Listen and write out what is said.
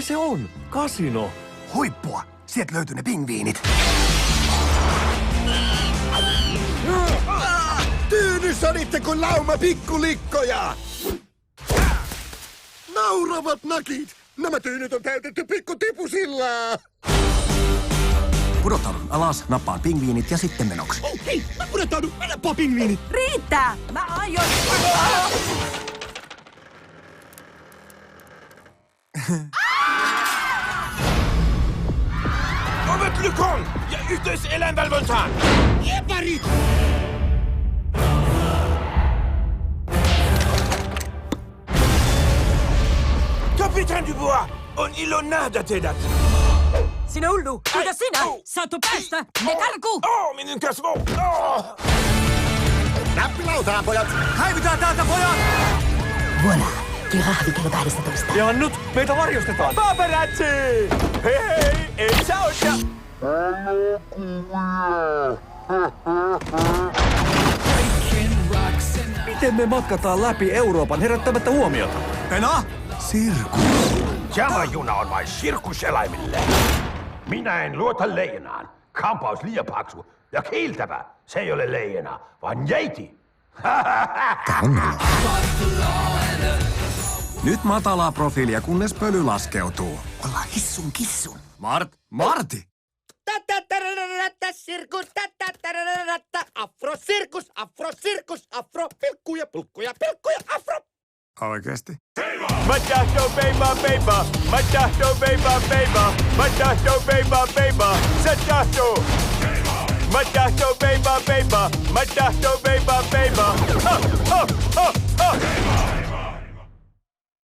Mikä se on? Kasino. Huippua! Sieltä löytyi ne pingviinit. Tyynys onitte kuin lauma pikkulikkoja! Nauravat nakit! Nämä tyynyt on täytetty pikkutipusilla! Pudotaudun alas, nappaan pingviinit ja sitten menoksi. Oh, hei! Mä pudotaudun! Mä nappaan pingviinit! Riittää! Mä aion... Ovet lykon ja yhteys eläinvalvontaan! Jeparit! Kapitan Dubois, on ilo nähdä teidät! Sinä Ullu! Kuinka sinä? Saatu päästä! Ne karkuu! Minun kasvo! Oh. Nappilautaan, pojat! Häivytään täältä, pojat! Voilà! Kirahvi kello 12. Jannut, meitä varjostetaan. Paparazzi! Hei hei! Ei sä osaa! Miten me matkataan läpi Euroopan herättämättä huomiota? Pena? Sirkus. Tämä juna on vain sirkuseläimille. Minä en luota leijonaan. Kampaus liian paksu ja kiiltävä. Se ei ole leijona, vaan neiti. Nyt matalaa profiilia, kunnes pöly laskeutuu. Ollaan hissun kissun. Marti! Sirkus, afrosirkus, afrosirkus, afro, pilkkuja, pilkkuja, pilkkuja, afro. Oikeesti? Mä tahtoo beibaa, beibaa. Mä tahtoo beibaa, beibaa. Mä tahtoo beibaa, beibaa. Sä tahtoo. Mä tahtoo beibaa, beibaa. Mä tahtoo beibaa, beibaa. Ha, ha, ha, ha.